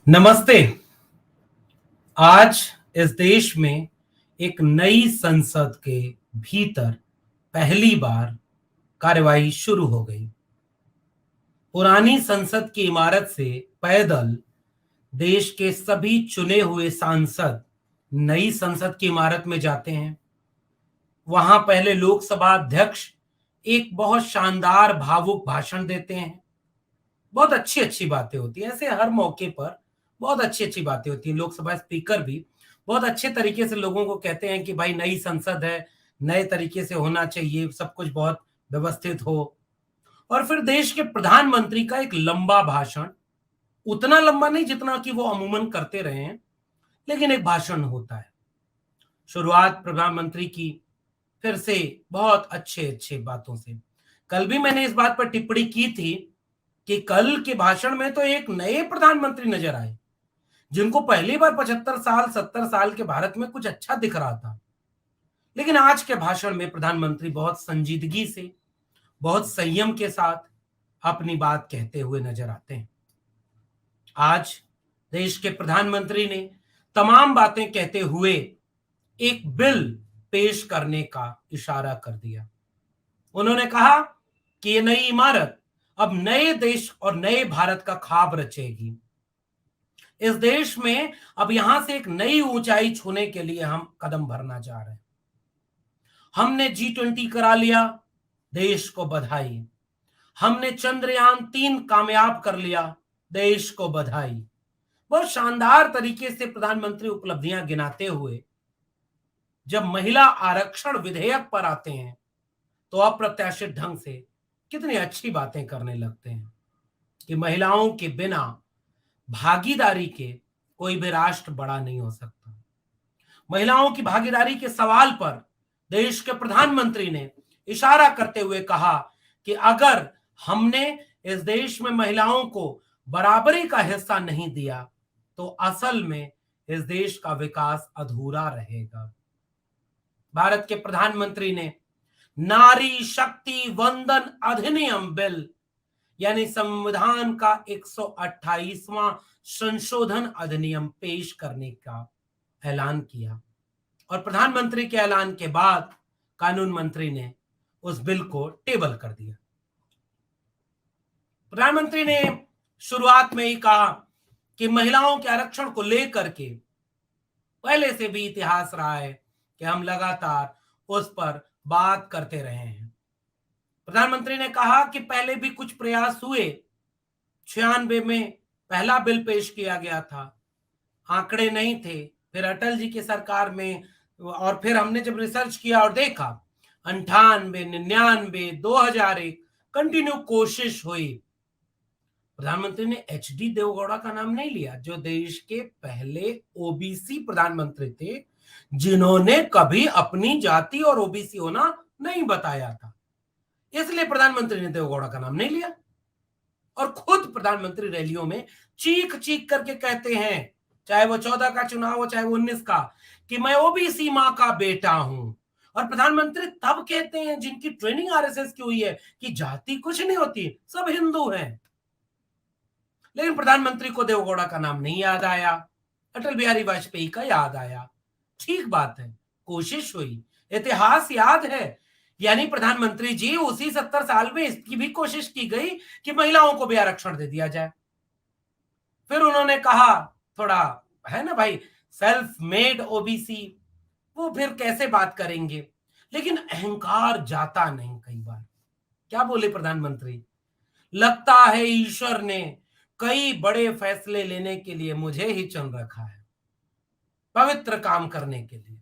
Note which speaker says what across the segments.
Speaker 1: नमस्ते। आज इस देश में एक नई संसद के भीतर पहली बार कार्यवाही शुरू हो गई। पुरानी संसद की इमारत से पैदल देश के सभी चुने हुए सांसद नई संसद की इमारत में जाते हैं। वहां पहले लोकसभा अध्यक्ष एक बहुत शानदार भावुक भाषण देते हैं। बहुत अच्छी अच्छी बातें होती हैं, ऐसे हर मौके पर बहुत अच्छी अच्छी बातें होती हैं। लोकसभा स्पीकर भी बहुत अच्छे तरीके से लोगों को कहते हैं कि भाई नई संसद है, नए तरीके से होना चाहिए, सब कुछ बहुत व्यवस्थित हो। और फिर देश के प्रधानमंत्री का एक लंबा भाषण, उतना लंबा नहीं जितना कि वो अमूमन करते रहे हैं, लेकिन एक भाषण होता है। शुरुआत प्रधानमंत्री की फिर से बहुत अच्छे अच्छे बातों से। कल भी मैंने इस बात पर टिप्पणी की थी कि कल के भाषण में तो एक नए प्रधानमंत्री नजर आए, जिनको पहली बार 75 साल 70 साल के भारत में कुछ अच्छा दिख रहा था। लेकिन आज के भाषण में प्रधानमंत्री बहुत संजीदगी से, बहुत संयम के साथ अपनी बात कहते हुए नजर आते हैं। आज देश के प्रधानमंत्री ने तमाम बातें कहते हुए एक बिल पेश करने का इशारा कर दिया। उन्होंने कहा कि ये नई इमारत अब नए देश और नए भारत का ख्वाब रचेगी। इस देश में अब यहां से एक नई ऊंचाई छूने के लिए हम कदम भरना चाह रहे हैं। हमने G20 करा लिया, देश को बधाई। हमने चंद्रयान 3 कामयाब कर लिया, देश को बधाई। बहुत शानदार तरीके से प्रधानमंत्री उपलब्धियां गिनाते हुए जब महिला आरक्षण विधेयक पर आते हैं तो अप्रत्याशित ढंग से कितनी अच्छी बातें करने लगते हैं कि महिलाओं के बिना भागीदारी के कोई भी राष्ट्र बड़ा नहीं हो सकता। महिलाओं की भागीदारी के सवाल पर देश के प्रधानमंत्री ने इशारा करते हुए कहा कि अगर हमने इस देश में महिलाओं को बराबरी का हिस्सा नहीं दिया तो असल में इस देश का विकास अधूरा रहेगा। भारत के प्रधानमंत्री ने नारी शक्ति वंदन अधिनियम बिल यानी संविधान का 128वां संशोधन अधिनियम पेश करने का ऐलान किया और प्रधानमंत्री के ऐलान के बाद कानून मंत्री ने उस बिल को टेबल कर दिया। प्रधानमंत्री ने शुरुआत में ही कहा कि महिलाओं के आरक्षण को लेकर के पहले से भी इतिहास रहा है कि हम लगातार उस पर बात करते रहे हैं। प्रधानमंत्री ने कहा कि पहले भी कुछ प्रयास हुए। 96 में पहला बिल पेश किया गया था, आंकड़े नहीं थे। फिर अटल जी की सरकार में और फिर हमने जब रिसर्च किया और देखा 98 99 2001 कंटिन्यू कोशिश हुई। प्रधानमंत्री ने HD देवगौड़ा का नाम नहीं लिया, जो देश के पहले ओबीसी प्रधानमंत्री थे, जिन्होंने कभी अपनी जाति और ओबीसी होना नहीं बताया था। इसलिए प्रधानमंत्री ने देवगौड़ा का नाम नहीं लिया और खुद प्रधानमंत्री रैलियों में चीख चीख करके कहते हैं, चाहे वो 14 का चुनाव हो चाहे वो 19 का, कि मैं ओबीसी मां का बेटा हूं। और प्रधानमंत्री तब कहते हैं जिनकी ट्रेनिंग आरएसएस की हुई है कि जाति कुछ नहीं होती, सब हिंदू हैं। लेकिन प्रधानमंत्री को देवगौड़ा का नाम नहीं याद आया, अटल बिहारी वाजपेयी का याद आया। ठीक बात है, कोशिश हुई, इतिहास याद है। यानी प्रधानमंत्री जी उसी 70 साल में इसकी भी कोशिश की गई कि महिलाओं को भी आरक्षण दे दिया जाए। फिर उन्होंने कहा थोड़ा है ना भाई, सेल्फ मेड ओबीसी, वो फिर कैसे बात करेंगे। लेकिन अहंकार जाता नहीं। कई बार क्या बोले प्रधानमंत्री, लगता है ईश्वर ने कई बड़े फैसले लेने के लिए मुझे ही चुन रखा है, पवित्र काम करने के लिए।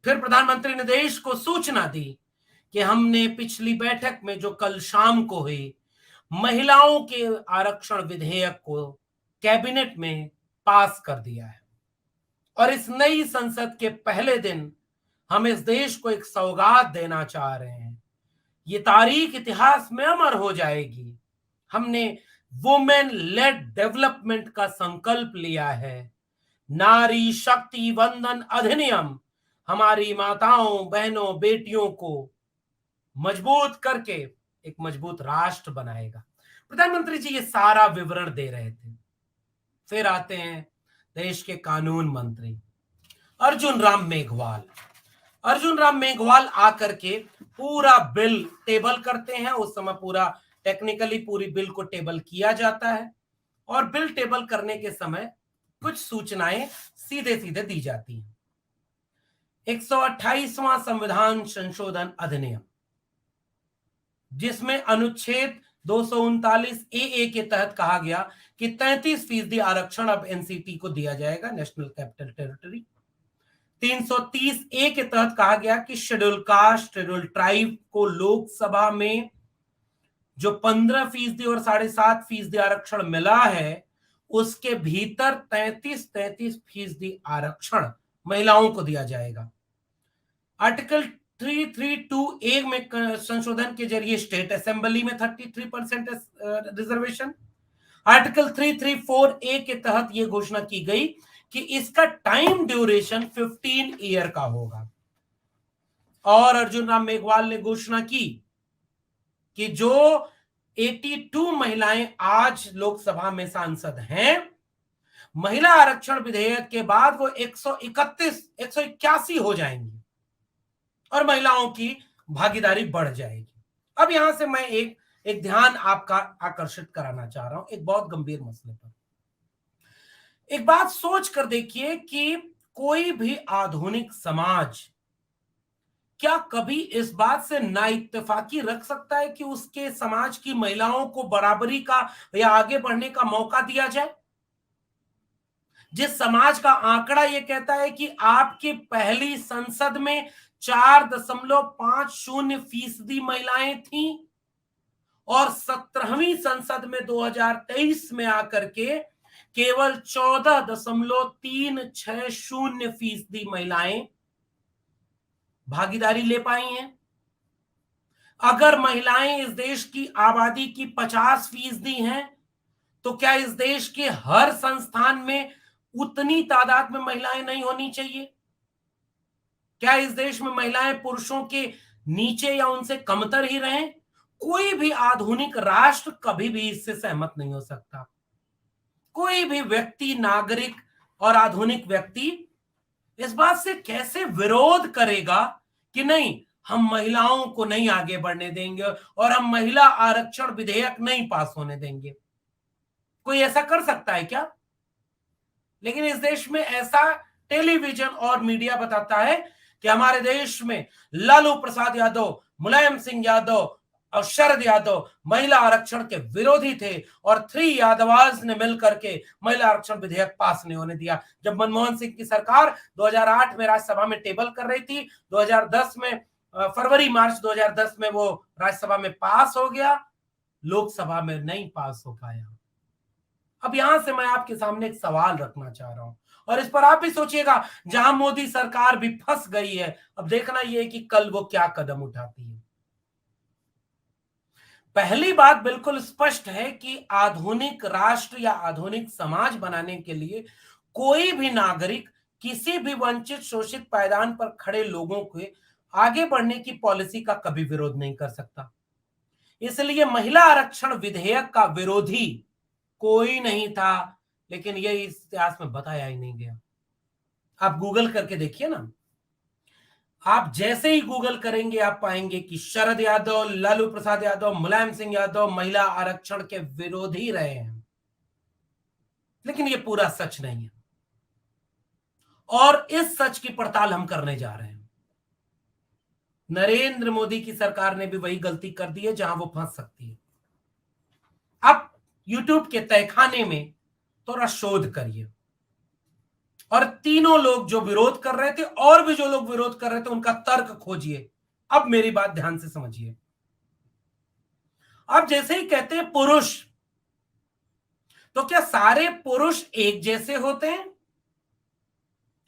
Speaker 1: फिर प्रधानमंत्री ने देश को सूचना दी कि हमने पिछली बैठक में जो कल शाम को हुई महिलाओं के आरक्षण विधेयक को कैबिनेट में पास कर दिया है और इस नई संसद के पहले दिन हम इस देश को एक सौगात देना चाह रहे हैं। ये तारीख इतिहास में अमर हो जाएगी। हमने वुमेन लेड डेवलपमेंट का संकल्प लिया है। नारी शक्ति वंदन अधिनियम हमारी माताओं बहनों बेटियों को मजबूत करके एक मजबूत राष्ट्र बनाएगा। प्रधानमंत्री जी ये सारा विवरण दे रहे थे। फिर आते हैं देश के कानून मंत्री अर्जुन राम मेघवाल। अर्जुन राम मेघवाल आकर के पूरा बिल टेबल करते हैं। उस समय पूरा टेक्निकली पूरी बिल को टेबल किया जाता है और बिल टेबल करने के समय कुछ सूचनाएं सीधे सीधे दी जाती हैं। 128वां संविधान संशोधन अधिनियम, जिसमें अनुच्छेद 239 ए के तहत कहा गया कि 33% आरक्षण अब एनसीटी को दिया जाएगा, नेशनल कैपिटल टेरिटरी। 330 ए के तहत कहा गया कि शेड्यूल कास्ट, शेड्यूल ट्राइब को लोकसभा में जो 15% और 7.5% आरक्षण मिला है, उसके भीतर 33% आरक्षण महिलाओं को दिया जाएगा। आर्टिकल 332 ए में संशोधन के जरिए स्टेट असेंबली में 33% रिजर्वेशन। आर्टिकल 334 ए के तहत यह घोषणा की गई कि इसका टाइम ड्यूरेशन 15 ईयर का होगा। और अर्जुन राम मेघवाल ने घोषणा की कि जो 82 महिलाएं आज लोकसभा में सांसद हैं, महिला आरक्षण विधेयक के बाद वो 181 हो जाएंगी और महिलाओं की भागीदारी बढ़ जाएगी। अब यहां से मैं एक ध्यान आपका आकर्षित कराना चाह रहा हूं एक बहुत गंभीर मसले पर। एक बात सोच कर देखिए कि कोई भी आधुनिक समाज क्या कभी इस बात से नाइत्तेफाकी रख सकता है कि उसके समाज की महिलाओं को बराबरी का या आगे बढ़ने का मौका दिया जाए? जिस समाज का आंकड़ा यह कहता है कि आपकी पहली संसद में 4.50% महिलाएं थीं और 17वीं संसद में 2023 में आकर के केवल 14.360% महिलाएं भागीदारी ले पाई हैं। अगर महिलाएं इस देश की आबादी की 50% हैं, तो क्या इस देश के हर संस्थान में उतनी तादाद में महिलाएं नहीं होनी चाहिए? क्या इस देश में महिलाएं पुरुषों के नीचे या उनसे कमतर ही रहें? कोई भी आधुनिक राष्ट्र कभी भी इससे सहमत नहीं हो सकता। कोई भी व्यक्ति, नागरिक और आधुनिक व्यक्ति इस बात से कैसे विरोध करेगा कि नहीं, हम महिलाओं को नहीं आगे बढ़ने देंगे और हम महिला आरक्षण विधेयक नहीं पास होने देंगे? कोई ऐसा कर सकता है क्या? लेकिन इस देश में ऐसा टेलीविजन और मीडिया बताता है कि हमारे देश में लालू प्रसाद यादव, मुलायम सिंह यादव और शरद यादव महिला आरक्षण के विरोधी थे और 3 यादवाज ने मिलकर के महिला आरक्षण विधेयक पास नहीं होने दिया। जब मनमोहन सिंह की सरकार 2008 में राज्यसभा में टेबल कर रही थी, 2010 में फरवरी मार्च 2010 में वो राज्यसभा में पास हो गया, लोकसभा में नहीं पास हो पाया। अब यहां से मैं आपके सामने एक सवाल रखना चाह रहा हूं और इस पर आप भी सोचिएगा। जहां मोदी सरकार भी फंस गई है, अब देखना यह है कि कल वो क्या कदम उठाती है। पहली बात बिल्कुल स्पष्ट है कि आधुनिक राष्ट्र या आधुनिक समाज बनाने के लिए कोई भी नागरिक किसी भी वंचित, शोषित पायदान पर खड़े लोगों के आगे बढ़ने की पॉलिसी का कभी विरोध नहीं कर सकता। इसलिए महिला आरक्षण विधेयक का विरोधी कोई नहीं था, लेकिन यह इस इतिहास में बताया ही नहीं गया। आप गूगल करके देखिए ना, आप जैसे ही गूगल करेंगे आप पाएंगे कि शरद यादव, लालू प्रसाद यादव, मुलायम सिंह यादव महिला आरक्षण के विरोधी रहे हैं, लेकिन यह पूरा सच नहीं है और इस सच की पड़ताल हम करने जा रहे हैं। नरेंद्र मोदी की सरकार ने भी वही गलती कर दी है जहां वो फंस सकती है। अब यूट्यूब के तहखाने में थोड़ा शोध करिए और तीनों लोग जो विरोध कर रहे थे और भी जो लोग विरोध कर रहे थे उनका तर्क खोजिए। अब मेरी बात ध्यान से समझिए। अब जैसे ही कहते हैं पुरुष, तो क्या सारे पुरुष एक जैसे होते हैं?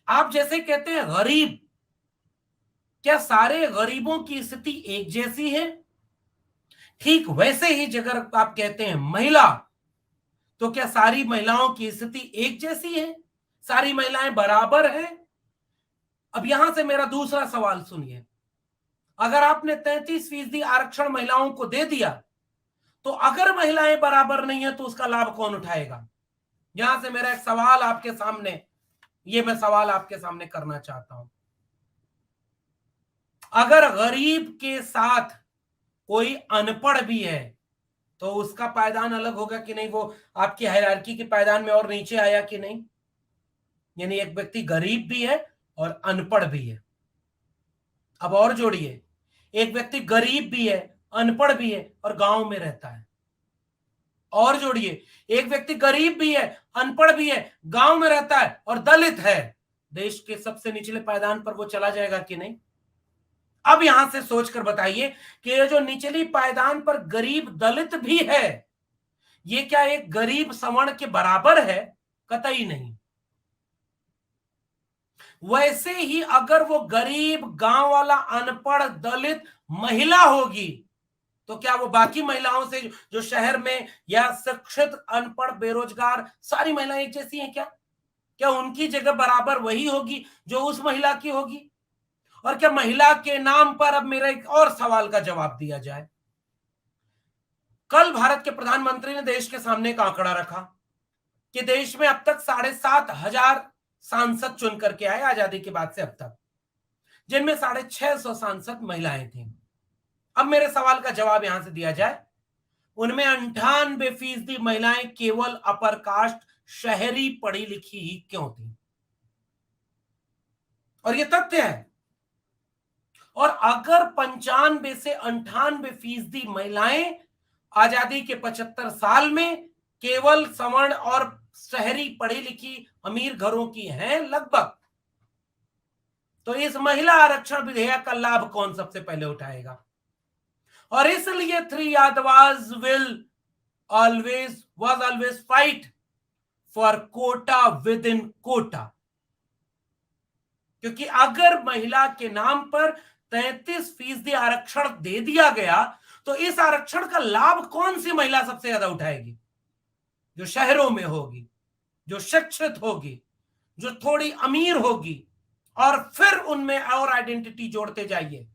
Speaker 1: आप जैसे कहते हैं गरीब, क्या सारे गरीबों की स्थिति एक जैसी है? ठीक वैसे ही अगर आप कहते हैं महिला, तो क्या सारी महिलाओं की स्थिति एक जैसी है? सारी महिलाएं बराबर हैं? अब यहां से मेरा दूसरा सवाल सुनिए। अगर आपने 33% आरक्षण महिलाओं को दे दिया, तो अगर महिलाएं बराबर नहीं है तो उसका लाभ कौन उठाएगा? यहां से मेरा एक सवाल आपके सामने, ये मैं सवाल आपके सामने करना चाहता हूं। अगर गरीब के साथ कोई अनपढ़ भी है तो उसका पायदान अलग होगा कि नहीं? वो आपकी हायरार्की के पायदान में और नीचे आया कि नहीं? यानी एक व्यक्ति गरीब भी है और अनपढ़ भी है। अब और जोड़िए, एक व्यक्ति गरीब भी है, अनपढ़ भी है और गांव में रहता है। और जोड़िए, एक व्यक्ति गरीब भी है, अनपढ़ भी है, गांव में रहता है और दलित है। देश के सबसे निचले पायदान पर वो चला जाएगा कि नहीं? अब यहां से सोचकर बताइए कि ये जो निचली पायदान पर गरीब दलित भी है, ये क्या एक गरीब सवर्ण के बराबर है? कतई नहीं। वैसे ही अगर वो गरीब गांव वाला अनपढ़ दलित महिला होगी तो क्या वो बाकी महिलाओं से, जो शहर में या शिक्षित अनपढ़ बेरोजगार सारी महिलाएं एक जैसी हैं क्या? क्या उनकी जगह बराबर वही होगी जो उस महिला की होगी? और क्या महिला के नाम पर, अब मेरा एक और सवाल का जवाब दिया जाए। कल भारत के प्रधानमंत्री ने देश के सामने एक आंकड़ा रखा कि देश में अब तक 7,500 सांसद चुन करके आए आजादी के बाद से अब तक, जिनमें 650 सांसद महिलाएं थी। अब मेरे सवाल का जवाब यहां से दिया जाए, उनमें 98% महिलाएं केवल अपर कास्ट शहरी पढ़ी लिखी ही क्यों थी? और यह तथ्य है। और अगर 95 से 98% महिलाएं आजादी के 75 साल में केवल सवर्ण और शहरी पढ़ी लिखी अमीर घरों की हैं लगभग, तो इस महिला आरक्षण विधेयक का लाभ कौन सबसे पहले उठाएगा? और इसलिए three Yadavas will always fight for quota within quota, क्योंकि अगर महिला के नाम पर 33% आरक्षण दे दिया गया तो इस आरक्षण का लाभ कौन सी महिला सबसे ज्यादा उठाएगी? जो शहरों में होगी, जो शिक्षित होगी, जो थोड़ी अमीर होगी, और फिर उनमें और आइडेंटिटी जोड़ते जाइए।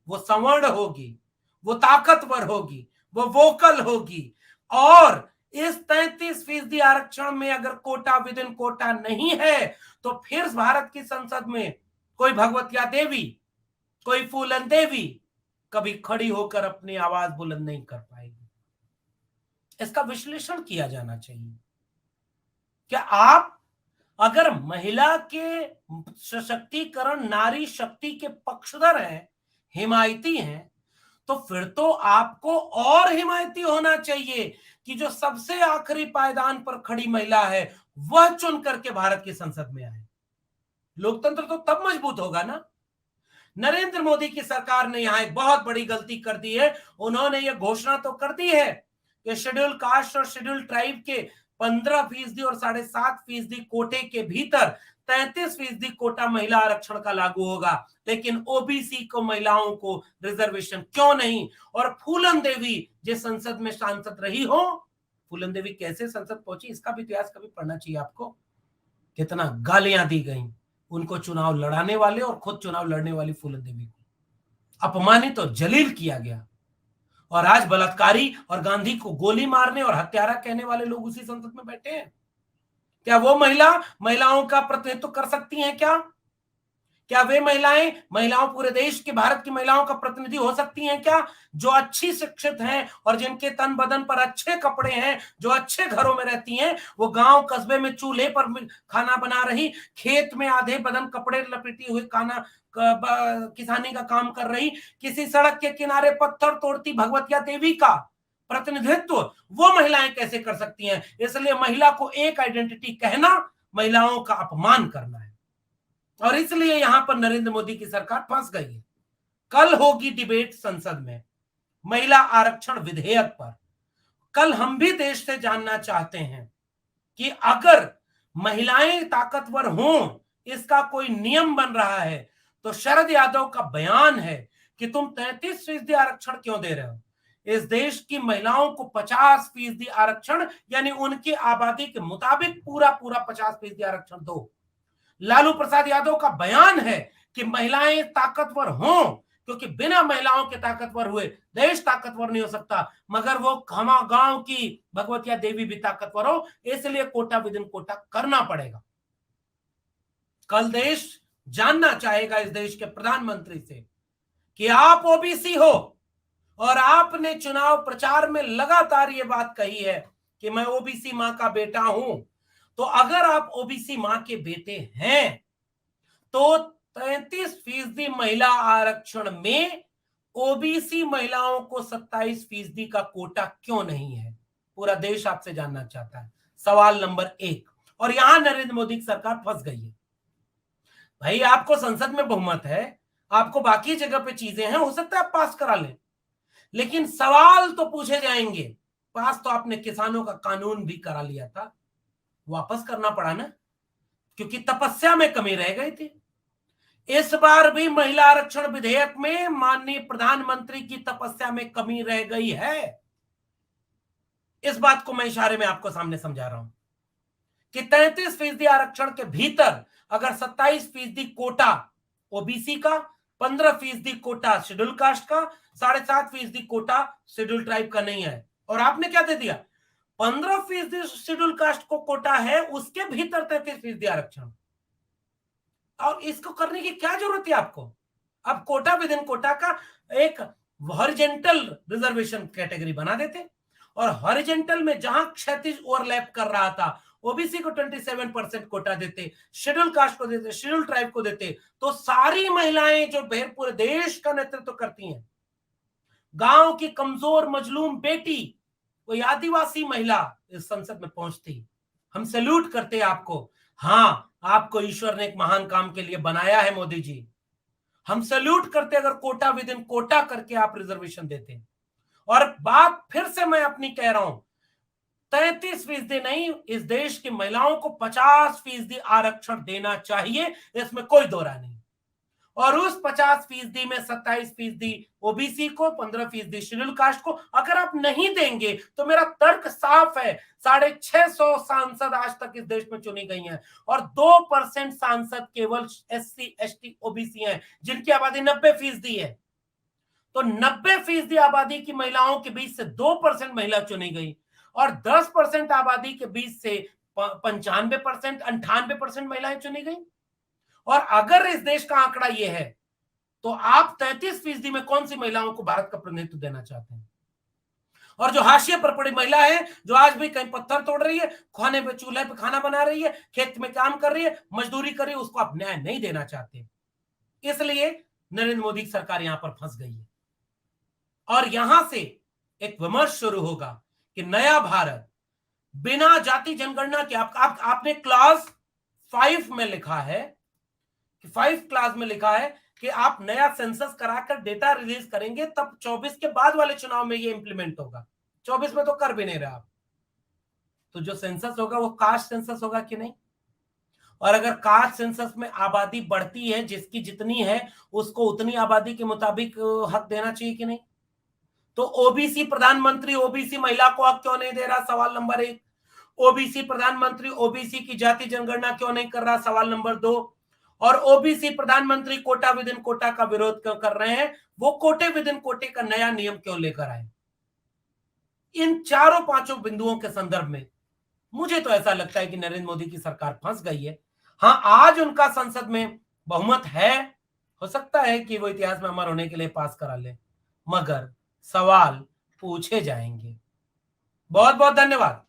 Speaker 1: वो सवर्ण होगी, वो ताकतवर होगी, वो वोकल होगी। और इस 33% आरक्षण में अगर कोटा विद इन कोटा नहीं है तो फिर भारत की संसद में कोई भगवतिया देवी, कोई फूलन देवी कभी खड़ी होकर अपनी आवाज बुलंद नहीं कर पाएगी। इसका विश्लेषण किया जाना चाहिए। क्या आप अगर महिला के सशक्तिकरण, नारी शक्ति के पक्षधर हैं, हिमायती हैं, तो फिर तो आपको और हिमायती होना चाहिए कि जो सबसे आखिरी पायदान पर खड़ी महिला है वह चुन करके भारत की संसद में आए। लोकतंत्र तो तब मजबूत होगा ना। नरेंद्र मोदी की सरकार ने यहां एक बहुत बड़ी गलती कर दी है। उन्होंने यह घोषणा तो कर दी है कि शेड्यूल कास्ट और शेड्यूल ट्राइब के 15% और 7.5% कोटे के भीतर 33% कोटा महिला आरक्षण का लागू होगा, लेकिन ओबीसी को, महिलाओं को रिजर्वेशन क्यों नहीं? और फूलन देवी जिस संसद में सांसद रही हो, फूलन देवी कैसे संसद पहुंची इसका भी इतिहास कभी पढ़ना चाहिए आपको। कितना गालियां दी गई उनको, चुनाव लड़ाने वाले और खुद चुनाव लड़ने वाली फूलन देवी को अपमानित और जलील किया गया। और आज बलात्कारी और गांधी को गोली मारने और हत्यारा कहने वाले लोग उसी संसद में बैठे हैं। क्या वो महिलाओं का प्रतिनिधित्व कर सकती हैं क्या? क्या वे महिलाओं पूरे देश के, भारत की महिलाओं का प्रतिनिधि हो सकती हैं क्या? जो अच्छी शिक्षित हैं और जिनके तन बदन पर अच्छे कपड़े हैं, जो अच्छे घरों में रहती हैं, वो गांव कस्बे में चूल्हे पर खाना बना रही, खेत में आधे बदन कपड़े लपेटी हुई किसानी का काम कर रही, किसी सड़क के किनारे पत्थर तोड़ती भगवतिया देवी का प्रतिनिधित्व वो महिलाएं कैसे कर सकती हैं? इसलिए महिला को एक आइडेंटिटी कहना महिलाओं का अपमान करना है। और इसलिए यहां पर नरेंद्र मोदी की सरकार फंस गई है। कल होगी डिबेट संसद में महिला आरक्षण विधेयक पर। कल हम भी देश से जानना चाहते हैं कि अगर महिलाएं ताकतवर हों, इसका कोई नियम बन रहा है, तो शरद यादव का बयान है कि तुम 33% आरक्षण क्यों दे रहे हो? इस देश की महिलाओं को 50% आरक्षण, यानी उनकी आबादी के मुताबिक पूरा 50% आरक्षण दो। लालू प्रसाद यादव का बयान है कि महिलाएं ताकतवर हों, क्योंकि बिना महिलाओं के ताकतवर हुए देश ताकतवर नहीं हो सकता, मगर वो हमा गांव की भगवतिया देवी भी ताकतवर हो, इसलिए कोटा विदिन कोटा करना पड़ेगा। कल देश जानना चाहेगा इस देश के प्रधानमंत्री से कि आप ओबीसी हो और आपने चुनाव प्रचार में लगातार ये बात कही है कि मैं ओबीसी मां का बेटा हूं। तो अगर आप ओबीसी मां के बेटे हैं तो 33% महिला आरक्षण में ओबीसी महिलाओं को 27% का कोटा क्यों नहीं है? पूरा देश आपसे जानना चाहता है। सवाल नंबर 1। और यहां नरेंद्र मोदी की सरकार फंस गई है। भाई आपको संसद में बहुमत है, आपको बाकी जगह पे चीजें हैं, हो सकता है आप पास करा लें, लेकिन सवाल तो पूछे जाएंगे। पास तो आपने किसानों का कानून भी करा लिया था, वापस करना पड़ा ना, क्योंकि तपस्या में कमी रह गई थी। इस बार भी महिला आरक्षण विधेयक में माननीय प्रधानमंत्री की तपस्या में कमी रह गई है। इस बात को मैं इशारे में आपको सामने समझा रहा हूं कि 33% आरक्षण के भीतर अगर 27% कोटा ओबीसी का, 15% कोटा शेड्यूल कास्ट का, 7.5% कोटा शेड्यूल ट्राइब का नहीं है। और आपने क्या दे दिया? 15% शेड्यूल कास्ट को कोटा है, उसके भीतर 33% आरक्षण। और इसको करने की क्या जरूरत है आपको? अब कोटा विद इन कोटा का एक हॉरिजेंटल रिजर्वेशन कैटेगरी बना देते, और हॉरिजेंटल में जहां क्षैतिज ओवरलैप कर रहा था, ओबीसी को 27% कोटा देते, शेड्यूल कास्ट को देते, शेड्यूल ट्राइब को देते, तो सारी महिलाएं जो पूरे देश का नेतृत्व करती हैं, गांव की कमजोर मजलूम बेटी, कोई आदिवासी महिला इस संसद में पहुंचती। हम सैल्यूट करते हैं आपको। हाँ, आपको ईश्वर ने एक महान काम के लिए बनाया है मोदी जी। हम सैल्यूट करते अगर कोटा विद इन कोटा करके आप रिजर्वेशन देते। और बात फिर से मैं अपनी कह रहा हूं, 33% नहीं, इस देश की महिलाओं को 50% आरक्षण देना चाहिए, इसमें कोई दो राय नहीं। और उस 50% में 27% ओबीसी को, 15% शेड्यूल कास्ट को अगर आप नहीं देंगे तो मेरा तर्क साफ है, 650 सांसद आज तक इस देश में चुनी गई हैं और 2% सांसद केवल एससी एसटी ओबीसी हैं, जिनकी आबादी 90% है। तो 90% आबादी की महिलाओं के बीच से 2% महिला चुनी गई और 10% आबादी के बीच से 95% 98% महिलाएं चुनी गई। और अगर इस देश का आंकड़ा यह है तो आप 33% में कौन सी महिलाओं को भारत का प्रतिनिधित्व देना चाहते हैं? और जो हाशिए पर पड़ी महिला है, जो आज भी कहीं पत्थर तोड़ रही है, खाने पे चूल्हे पे खाना बना रही है, खेत में काम कर रही है, मजदूरी कर रही है, उसको आप न्याय नहीं देना चाहते। इसलिए नरेंद्र मोदी की सरकार यहां पर फंस गई है। और यहां से एक विमर्श शुरू होगा कि नया भारत बिना जाति जनगणना के आपने क्लास 5 में लिखा है कि 5 क्लास में लिखा है कि आप नया सेंसस कराकर डेटा रिलीज करेंगे, तब 24 के बाद वाले चुनाव में ये इंप्लीमेंट होगा। 24 में तो कर भी नहीं रहे आप। तो जो सेंसस होगा वो कास्ट सेंसस होगा कि नहीं? और अगर कास्ट सेंसस में आबादी बढ़ती है, जिसकी जितनी है उसको उतनी आबादी के मुताबिक हक देना चाहिए कि नहीं? तो ओबीसी प्रधानमंत्री ओबीसी महिला को हक क्यों नहीं दे रहा? सवाल नंबर 1। ओबीसी प्रधानमंत्री ओबीसी की जाति जनगणना क्यों नहीं कर रहा? सवाल नंबर 2। और ओबीसी प्रधानमंत्री कोटा विद इन कोटा का विरोध क्यों कर रहे हैं? वो कोटे विद इन कोटे का नया नियम क्यों लेकर आए? इन चारों पांचों बिंदुओं के संदर्भ में मुझे तो ऐसा लगता है कि नरेंद्र मोदी की सरकार फंस गई है। हाँ, आज उनका संसद में बहुमत है, हो सकता है कि वो इतिहास में अमर होने के लिए पास करा ले, मगर सवाल पूछे जाएंगे। बहुत बहुत धन्यवाद।